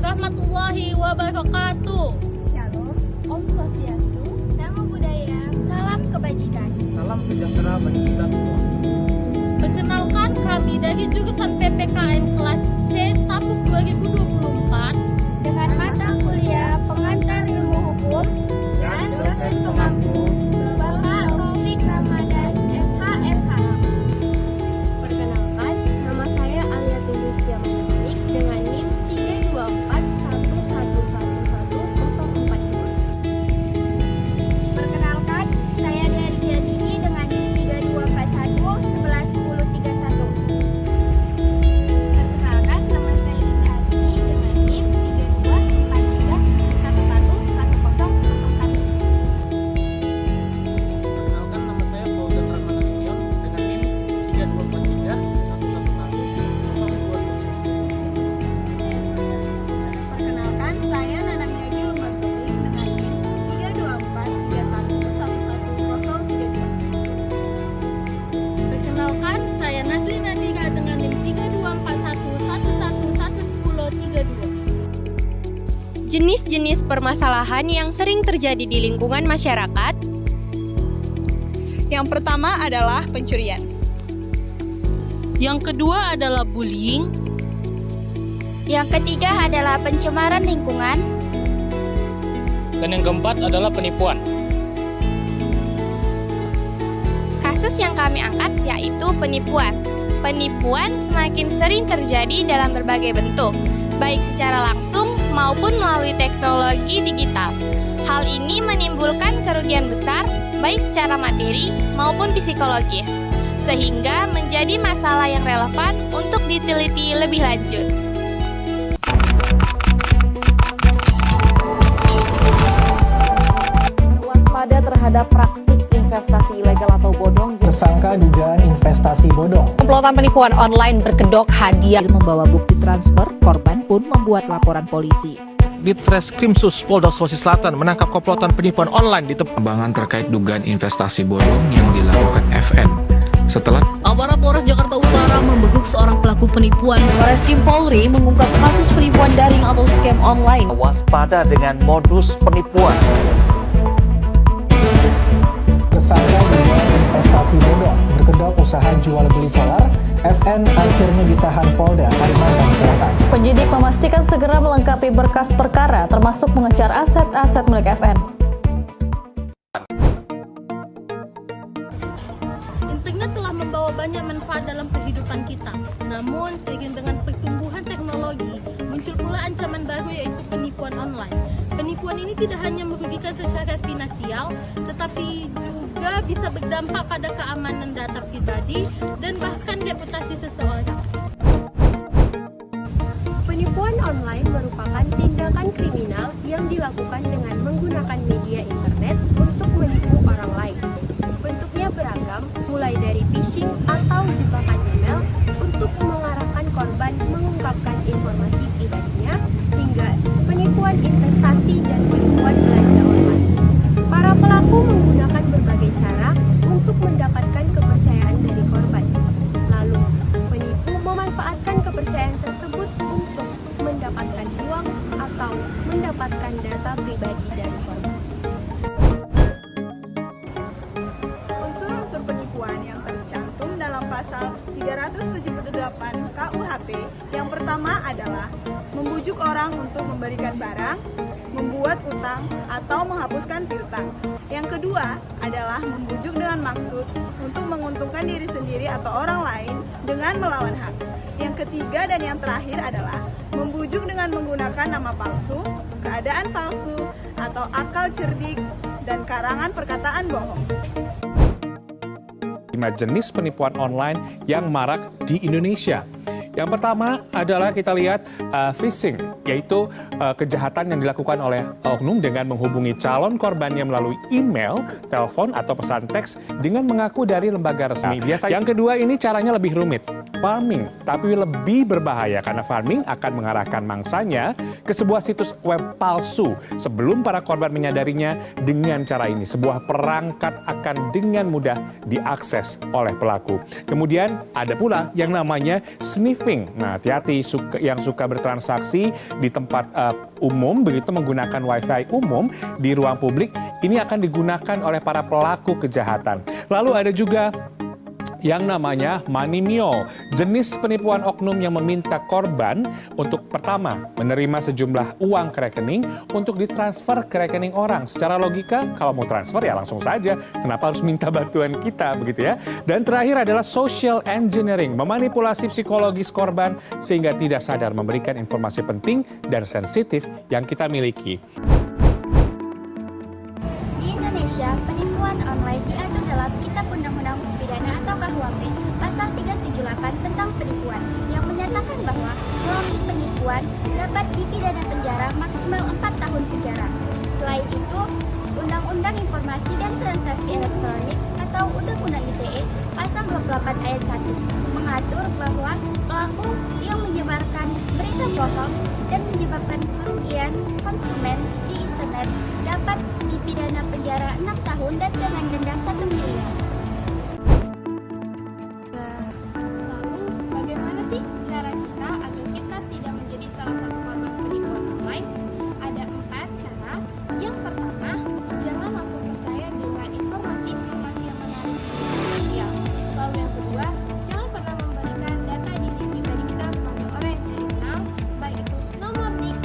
warahmatullahi wabarakatuh. Shalom. Om Swastiastu. Namo Buddhaya. Salam kebajikan. Salam sejahtera bagi kita semua. Perkenalkan, kami dari jurusan PPKN kelas C Stapuk 2024 Dengan mata kuliah pengantar ilmu hukum dan dosen pengampu Bapak Taufik Ramadan, SHMH. Perkenalkan, nama saya Alia Tulis Diamanik dengan NIM 32411111042. Perkenalkan, saya dari Dini dengan NIM 3241111031. Perkenalkan, nama saya Dini Adini dengan NIM 3243111001. Perkenalkan, nama saya Fauzan Rahman Nasution dengan NIM 32431122. Perkenalkan, saya Nana Miyagi Lumbantuli dengan NIM 32431111032. Perkenalkan, saya Nazli Nadira dengan NIM 32411111032. Jenis-jenis permasalahan yang sering terjadi di lingkungan masyarakat. Yang pertama adalah pencurian. Yang kedua adalah bullying. Yang ketiga adalah pencemaran lingkungan. Dan yang keempat adalah penipuan. Kasus yang kami angkat yaitu penipuan. Penipuan semakin sering terjadi dalam berbagai bentuk, baik secara langsung maupun melalui teknologi digital. Hal ini menimbulkan kerugian besar, baik secara materi maupun psikologis, sehingga menjadi masalah yang relevan untuk diteliti lebih lanjut. Waspada terhadap praktik investasi ilegal atau bodong. Tersangka dugaan investasi bodong. Komplotan penipuan online berkedok hadiah membawa bukti transfer, korban pun membuat laporan polisi. Ditreskrimsus Polda Sulawesi Selatan menangkap komplotan penipuan online di tempat Pengembangan terkait dugaan investasi bodong yang dilakukan FN. Setelah Aparat Polres Jakarta Utara membekuk seorang pelaku penipuan. Bareskrim Polri mengungkap kasus penipuan daring atau scam online. Waspada dengan modus penipuan. Tersangka dugaan investasi bodong. Berkedok usaha jual beli solar. FN akhirnya ditahan Polda Kalimantan Selatan. Penyidik memastikan segera melengkapi berkas perkara termasuk mengejar aset-aset milik FN. Internet telah membawa banyak manfaat dalam kehidupan kita. Namun, seiring dengan pertumbuhan teknologi, muncul pula ancaman baru yaitu penipuan online. Penipuan ini tidak hanya merugikan secara finansial, tetapi juga bisa berdampak pada keamanan data pribadi dan bahkan reputasi seseorang. Penipuan online merupakan tindakan kriminal yang dilakukan dengan menggunakan media internet untuk menipu orang lain. Bentuknya beragam, mulai dari phishing atau jebakan email untuk mengarahkan korban mengungkapkan informasi pribadinya, hingga penipuan investasi dan penipuan belanja online. Para pelaku menggunakan berbagai cara untuk mendapatkan kepercayaan dari korban. Lalu, penipu memanfaatkan kepercayaan tersebut untuk mendapatkan uang atau mendapatkan data pribadi dari korban. Unsur-unsur penipuan yang tercantum dalam pasal 378 KUHP yang pertama adalah membujuk orang untuk memberikan barang, membuat utang, atau menghapuskan piutang. Yang kedua adalah membujuk dengan maksud untuk menguntungkan diri sendiri atau orang lain dengan melawan hak. Yang ketiga dan yang terakhir adalah membujuk dengan menggunakan nama palsu, keadaan palsu, atau akal cerdik dan karangan perkataan bohong. 5 jenis penipuan online yang marak di Indonesia. Yang pertama adalah kita lihat phishing, yaitu kejahatan yang dilakukan oleh oknum dengan menghubungi calon korbannya melalui email, telepon, atau pesan teks dengan mengaku dari lembaga resmi. Biasa. Yang kedua ini caranya lebih rumit. farming, tapi lebih berbahaya karena farming akan mengarahkan mangsanya ke sebuah situs web palsu. Sebelum para korban menyadarinya, dengan cara ini sebuah perangkat akan dengan mudah diakses oleh pelaku. Kemudian ada pula yang namanya sniffing. Nah, hati-hati yang suka bertransaksi di tempat umum, begitu menggunakan wifi umum di ruang publik, ini akan digunakan oleh para pelaku kejahatan. Lalu ada juga yang namanya money mule, jenis penipuan oknum yang meminta korban untuk pertama menerima sejumlah uang ke rekening untuk ditransfer ke rekening orang. Secara logika, kalau mau transfer ya langsung saja, kenapa harus minta bantuan kita, begitu ya. Dan terakhir adalah social engineering, memanipulasi psikologis korban sehingga tidak sadar memberikan informasi penting dan sensitif yang kita miliki. Di Indonesia, penipuan online diatur dalam Kitab Undang-Undang Pidana atau KUHP pasal 378 tentang penipuan yang menyatakan bahwa pelaku penipuan dapat dipidana penjara maksimal 4 tahun penjara. Selain itu, Undang-Undang Informasi dan Transaksi Elektronik atau Undang-Undang ITE pasal 28 ayat 1 mengatur bahwa pelaku yang menyebarkan berita bohong dan menyebabkan kerugian konsumen di internet dapat dipidana penjara 6 tahun dan dengan denda 1 miliar. Lalu, bagaimana sih cara kita agar kita tidak menjadi salah satu korban penipuan online? Ada 4 cara. Yang pertama, jangan langsung percaya dengan informasi-informasi yang menarik di media sosial. Lalu yang kedua, jangan pernah memberikan data diri pribadi kita kepada orang yang tidak kenal, baik itu nomor NIK,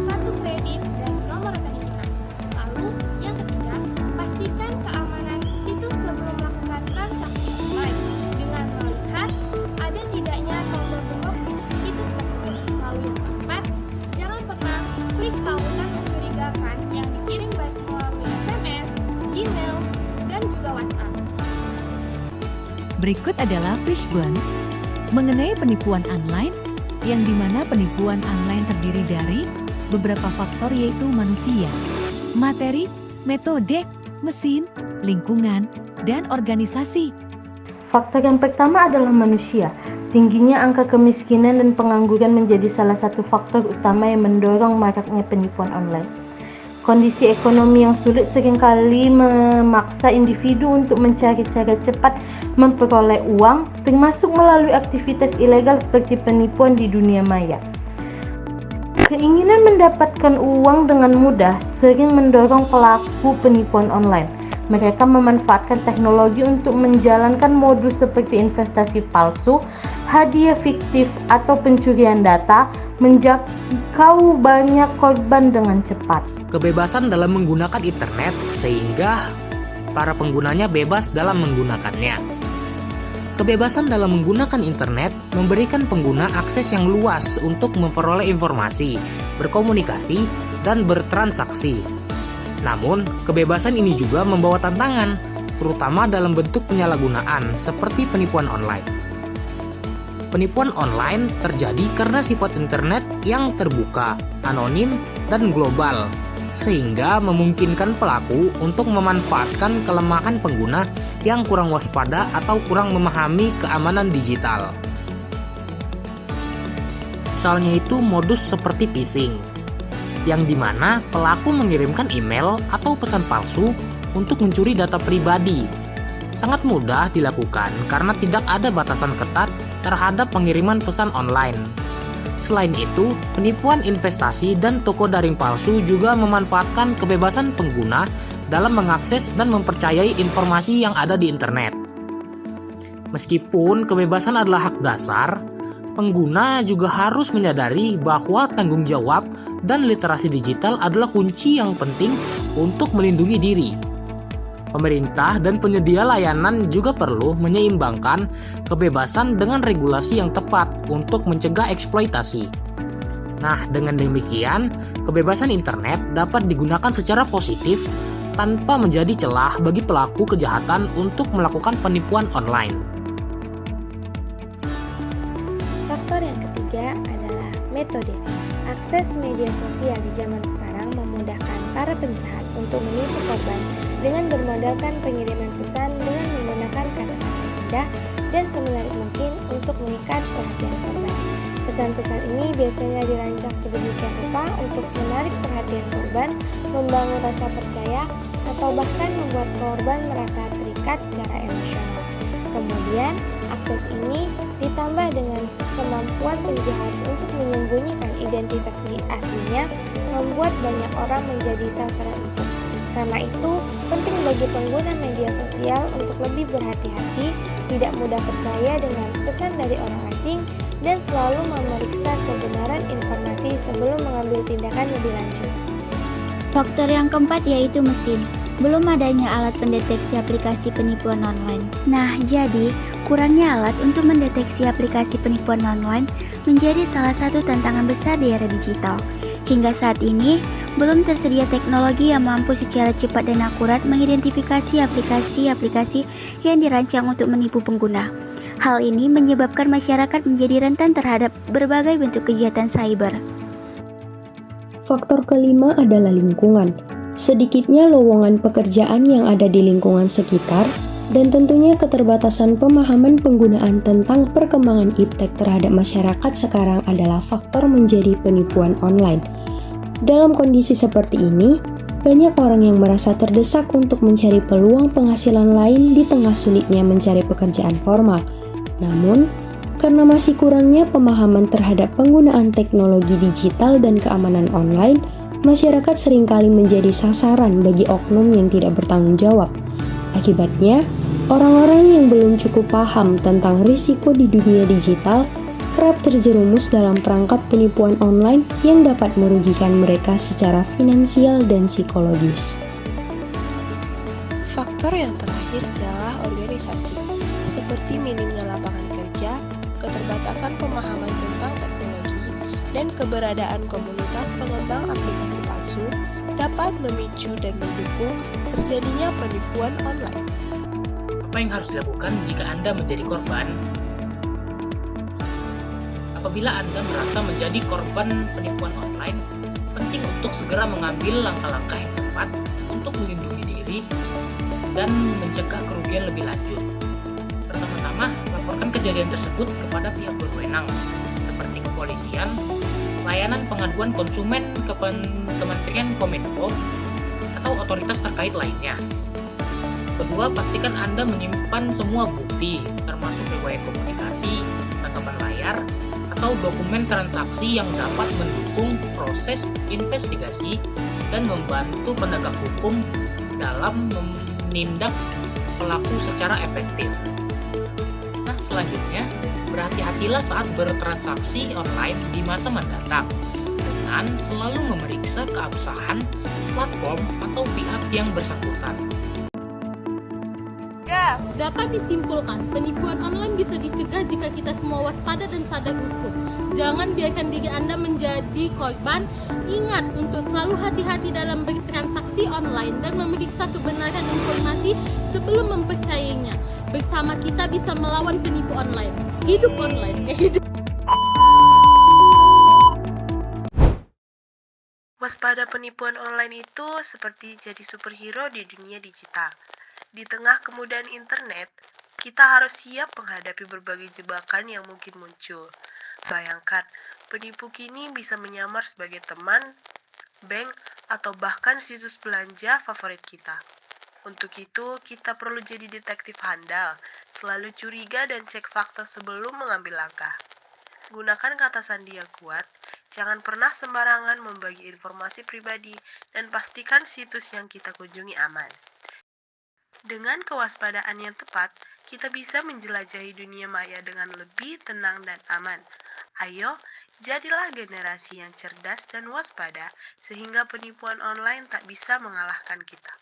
kartu kredit, dan nomor rekening kita. Lalu yang ketiga, pastikan keamanan situs sebelum melakukan transaksi online dengan melihat ada tidaknya tombol gembok di situs tersebut. Lalu yang keempat, jangan pernah klik tautan mencurigakan yang dikirim baik melalui SMS, email, dan juga WhatsApp. Berikut adalah Fishbone mengenai penipuan online, yang dimana penipuan online terdiri dari beberapa faktor yaitu manusia, materi, metode, mesin, lingkungan, dan organisasi. Faktor yang pertama adalah manusia. Tingginya angka kemiskinan dan pengangguran menjadi salah satu faktor utama yang mendorong maraknya penipuan online. Kondisi ekonomi yang sulit seringkali memaksa individu untuk mencari cara cepat memperoleh uang, termasuk melalui aktivitas ilegal seperti penipuan di dunia maya. Keinginan mendapatkan uang dengan mudah sering mendorong pelaku penipuan online. Mereka memanfaatkan teknologi untuk menjalankan modus seperti investasi palsu, hadiah fiktif, atau pencurian data, menjangkau banyak korban dengan cepat. Kebebasan dalam menggunakan internet sehingga para penggunanya bebas dalam menggunakannya. Kebebasan dalam menggunakan internet memberikan pengguna akses yang luas untuk memperoleh informasi, berkomunikasi, dan bertransaksi. Namun, kebebasan ini juga membawa tantangan, terutama dalam bentuk penyalahgunaan seperti penipuan online. Penipuan online terjadi karena sifat internet yang terbuka, anonim, dan global, sehingga memungkinkan pelaku untuk memanfaatkan kelemahan pengguna yang kurang waspada atau kurang memahami keamanan digital. Misalnya itu modus seperti phishing, yang dimana pelaku mengirimkan email atau pesan palsu untuk mencuri data pribadi. Sangat mudah dilakukan karena tidak ada batasan ketat terhadap pengiriman pesan online. Selain itu, penipuan investasi dan toko daring palsu juga memanfaatkan kebebasan pengguna dalam mengakses dan mempercayai informasi yang ada di internet. Meskipun kebebasan adalah hak dasar, pengguna juga harus menyadari bahwa tanggung jawab dan literasi digital adalah kunci yang penting untuk melindungi diri. Pemerintah dan penyedia layanan juga perlu menyeimbangkan kebebasan dengan regulasi yang tepat untuk mencegah eksploitasi. Nah, dengan demikian, kebebasan internet dapat digunakan secara positif tanpa menjadi celah bagi pelaku kejahatan untuk melakukan penipuan online. Faktor yang ketiga adalah metode. Akses media sosial di zaman sekarang memudahkan para penjahat untuk menipu korban dengan bermodalkan pengiriman pesan dengan menggunakan kata-kata indah dan semenarik mungkin untuk mengikat perhatian korban. Pesan-pesan ini biasanya dirancang sedemikian rupa untuk menarik perhatian korban, membangun rasa percaya, atau bahkan membuat korban merasa terikat secara emosional. Kemudian, akses ini ditambah dengan kemampuan penjahat untuk menyembunyikan identitas aslinya, membuat banyak orang menjadi sasaran empuk. Karena itu, penting bagi pengguna media sosial untuk lebih berhati-hati, tidak mudah percaya dengan pesan dari orang asing, dan selalu memeriksa kebenaran informasi sebelum mengambil tindakan lebih lanjut. Faktor yang keempat yaitu mesin. Belum adanya alat pendeteksi aplikasi penipuan online. Nah, jadi kurangnya alat untuk mendeteksi aplikasi penipuan online menjadi salah satu tantangan besar di era digital. Hingga saat ini, belum tersedia teknologi yang mampu secara cepat dan akurat mengidentifikasi aplikasi-aplikasi yang dirancang untuk menipu pengguna. Hal ini menyebabkan masyarakat menjadi rentan terhadap berbagai bentuk kejahatan cyber. Faktor kelima adalah lingkungan. Sedikitnya lowongan pekerjaan yang ada di lingkungan sekitar, dan tentunya keterbatasan pemahaman penggunaan tentang perkembangan iptek terhadap masyarakat sekarang adalah faktor menjadi penipuan online. Dalam kondisi seperti ini, banyak orang yang merasa terdesak untuk mencari peluang penghasilan lain di tengah sulitnya mencari pekerjaan formal. Namun, karena masih kurangnya pemahaman terhadap penggunaan teknologi digital dan keamanan online, masyarakat seringkali menjadi sasaran bagi oknum yang tidak bertanggung jawab. Akibatnya, orang-orang yang belum cukup paham tentang risiko di dunia digital kerap terjerumus dalam perangkap penipuan online yang dapat merugikan mereka secara finansial dan psikologis. Faktor yang terakhir adalah organisasi, seperti minimnya lapangan kerja, keterbatasan pemahaman tentang teknologi, dan keberadaan komunitas pengembang aplikasi palsu dapat memicu dan mendukung terjadinya penipuan online. Apa yang harus dilakukan jika Anda menjadi korban? Apabila Anda merasa menjadi korban penipuan online, penting untuk segera mengambil langkah-langkah yang tepat untuk melindungi diri dan mencegah kerugian lebih lanjut. Pertama-tama, laporkan kejadian tersebut kepada pihak berwenang, seperti kepolisian, layanan pengaduan konsumen ke Kementerian Kominfo, atau otoritas terkait lainnya. Kedua, pastikan Anda menyimpan semua bukti, termasuk riwayat komunikasi, tangkapan layar, atau dokumen transaksi yang dapat mendukung proses investigasi dan membantu penegak hukum dalam menindak pelaku secara efektif. Nah, selanjutnya, berhati-hatilah saat bertransaksi online di masa mendatang dengan selalu memeriksa keabsahan platform atau pihak yang bersangkutan. Dapat disimpulkan, penipuan online bisa dicegah jika kita semua waspada dan sadar hukum. Jangan biarkan diri Anda menjadi korban. Ingat untuk selalu hati-hati dalam bertransaksi online dan memeriksa kebenaran informasi sebelum mempercayainya. Bersama kita bisa melawan penipu online. Hidup online. Waspada penipuan online itu seperti jadi superhero di dunia digital. Di tengah kemudahan internet, kita harus siap menghadapi berbagai jebakan yang mungkin muncul. Bayangkan, penipu kini bisa menyamar sebagai teman, bank, atau bahkan situs belanja favorit kita. Untuk itu, kita perlu jadi detektif handal, selalu curiga dan cek fakta sebelum mengambil langkah. Gunakan kata sandi yang kuat, jangan pernah sembarangan membagi informasi pribadi, dan pastikan situs yang kita kunjungi aman. Dengan kewaspadaan yang tepat, kita bisa menjelajahi dunia maya dengan lebih tenang dan aman. Ayo, jadilah generasi yang cerdas dan waspada, sehingga penipuan online tak bisa mengalahkan kita.